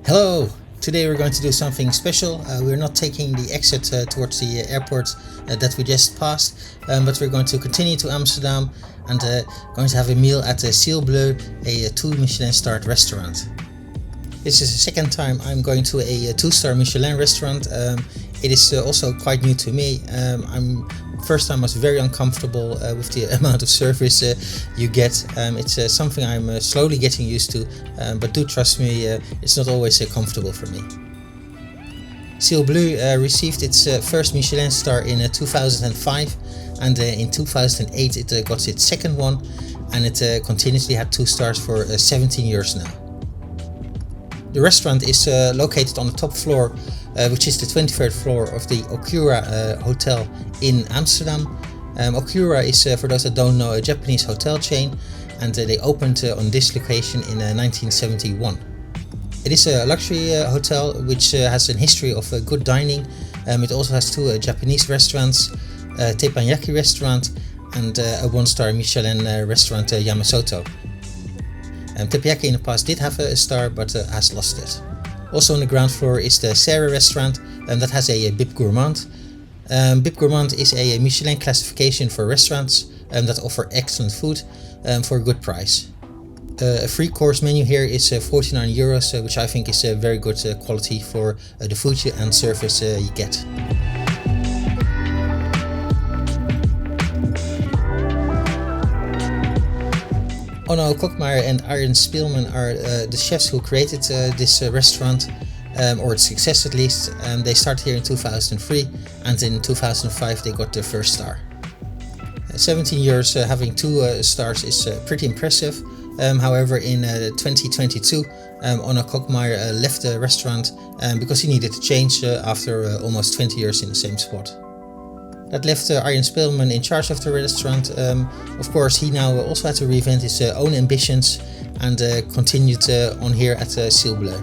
Hello! Today we're going to do something special. We're not taking the exit towards the airport that we just passed, but we're going to continue to Amsterdam and going to have a meal at Ciel Bleu, a 2 Michelin starred restaurant. This is the second time I'm going to a 2-star Michelin restaurant. It is also quite new to me. First time I was very uncomfortable with the amount of service you get. It's something I'm slowly getting used to, but do trust me, it's not always comfortable for me. Ciel Bleu received its first Michelin star in 2005, and in 2008 it got its second one, and it continuously had 2 stars for 17 years now. The restaurant is located on the top floor, which is the 23rd floor of the Okura hotel in Amsterdam. Okura is, for those that don't know, a Japanese hotel chain, and they opened on this location in 1971. It is a luxury hotel which has a history of good dining. It also has 2 Japanese restaurants, a teppanyaki restaurant and a 1-star Michelin restaurant, Yamasoto. Teppanyaki in the past did have a star, but has lost it. Also on the ground floor is the Serre restaurant, that has a Bib Gourmand. Bib Gourmand is a Michelin classification for restaurants that offer excellent food for a good price. A 3-course menu here is 49 euros, which I think is a very good quality for the food and service you get. Onno Kokmeijer and Arjen Spielman are the chefs who created this restaurant, or its success at least. They started here in 2003, and in 2005 they got their first star. 17 years having 2 stars is pretty impressive. However, in 2022 Onno Kokmeijer left the restaurant because he needed to change after almost 20 years in the same spot. That left Arjen Spielman in charge of the restaurant. Of course, he now also had to reinvent his own ambitions and continued on here at Ciel Bleu.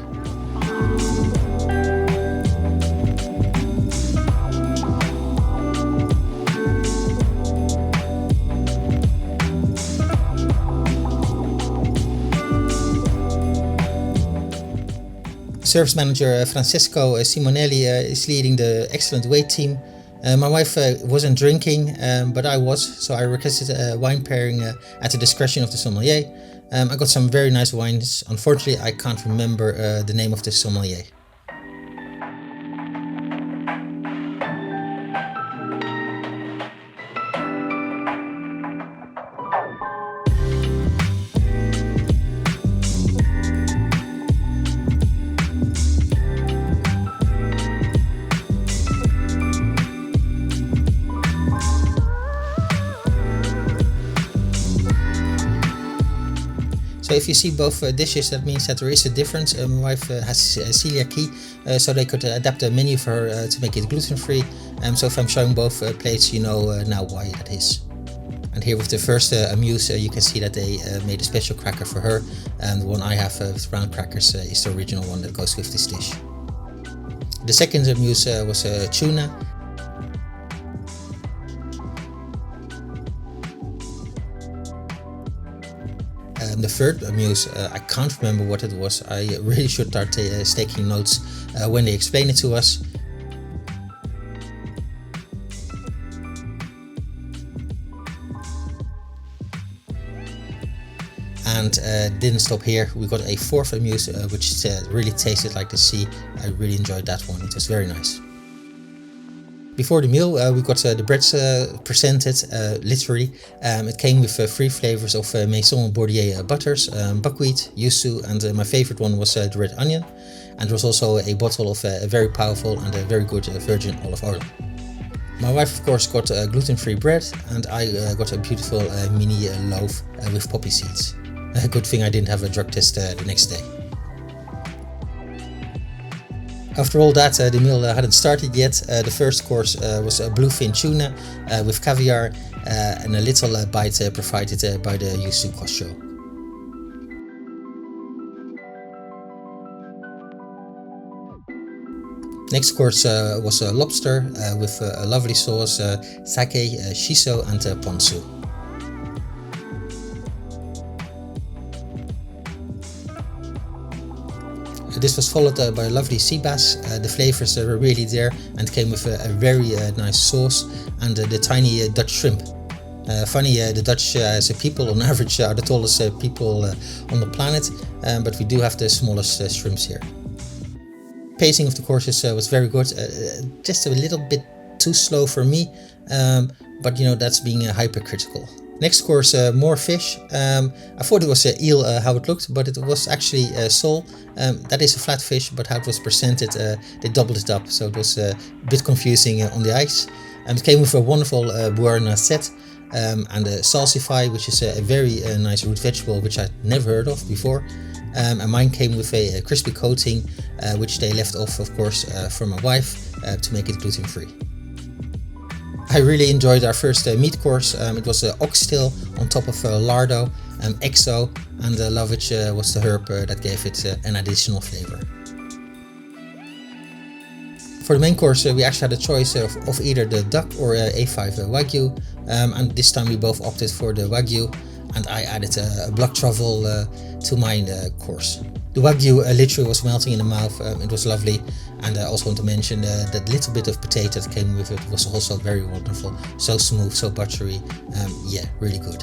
Service manager Francesco Simonelli is leading the excellent wait team. My wife wasn't drinking, but I was, so I requested a wine pairing at the discretion of the sommelier. I got some very nice wines. Unfortunately, I can't remember the name of the sommelier. So if you see both dishes, that means that there is a difference. My wife has celiac, so they could adapt the menu for her to make it gluten-free. So if I'm showing both plates, you know now why that is. And here with the first amuse, you can see that they made a special cracker for her. And the one I have with round crackers is the original one that goes with this dish. The second amuse was tuna. The third amuse, I can't remember what it was. I really should start taking notes when they explain it to us. And didn't stop here. We got a 4th amuse, which really tasted like the sea. I really enjoyed that one. It was very nice. Before the meal, we got the breads presented, literally. It came with 3 flavors of Maison Bordier butters, buckwheat, yuzu, and my favorite one was the red onion. And there was also a bottle of a very powerful and a very good virgin olive oil. My wife, of course, got gluten-free bread, and I got a beautiful mini loaf with poppy seeds. A good thing I didn't have a drug test the next day. After all that, the meal hadn't started yet. The first course was a bluefin tuna with caviar and a little bite provided by the yuzu kosho. Next course was lobster with a lovely sauce, sake, shiso and ponzu. This was followed by a lovely sea bass. The flavors were really there and came with a very nice sauce, and the tiny Dutch shrimp. Funny, the Dutch as a people on average are the tallest people on the planet, but we do have the smallest shrimps here. Pacing of the courses was very good, just a little bit too slow for me, but you know, that's being hypercritical. Next course, more fish. I thought it was eel how it looked, but it was actually sole. That is a flat fish, but how it was presented, they doubled it up, so it was a bit confusing on the ice. It came with a wonderful buarna set and a salsify, which is a very nice root vegetable, which I'd never heard of before. And mine came with a crispy coating, which they left off, of course, for my wife to make it gluten-free. I really enjoyed our first meat course. It was oxtail on top of lardo, exo, and lovage was the herb that gave it an additional flavor. For the main course, we actually had a choice of either the duck or A5 Wagyu, and this time we both opted for the Wagyu, and I added a black truffle to my course. The Wagyu literally was melting in the mouth. It was lovely, and I also want to mention that little bit of potato that came with it was also very wonderful. So smooth, so buttery, yeah, really good.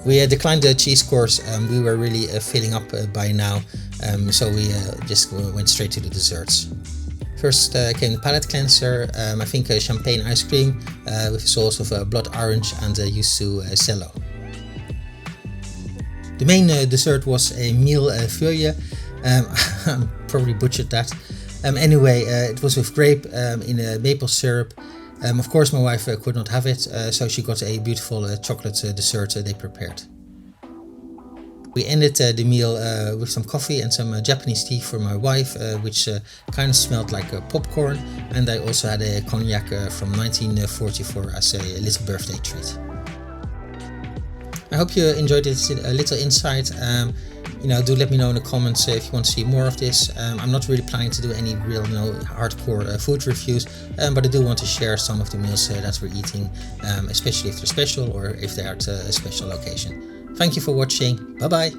We declined the cheese course. We were really filling up by now, so we just went straight to the desserts. First came the palate cleanser, I think champagne ice cream with a sauce of blood orange and yuzu cello. The main dessert was a meal feuille. I probably butchered that. Anyway, it was with grape in a maple syrup. Of course my wife could not have it, so she got a beautiful chocolate dessert they prepared. We ended the meal with some coffee and some Japanese tea for my wife, which kind of smelled like popcorn, and I also had a cognac from 1944 as a little birthday treat. I hope you enjoyed this little insight. You know, do let me know in the comments if you want to see more of this. I'm not really planning to do any real hardcore food reviews, but I do want to share some of the meals that we're eating, especially if they're special or if they're at a special location. Thank you for watching. Bye bye.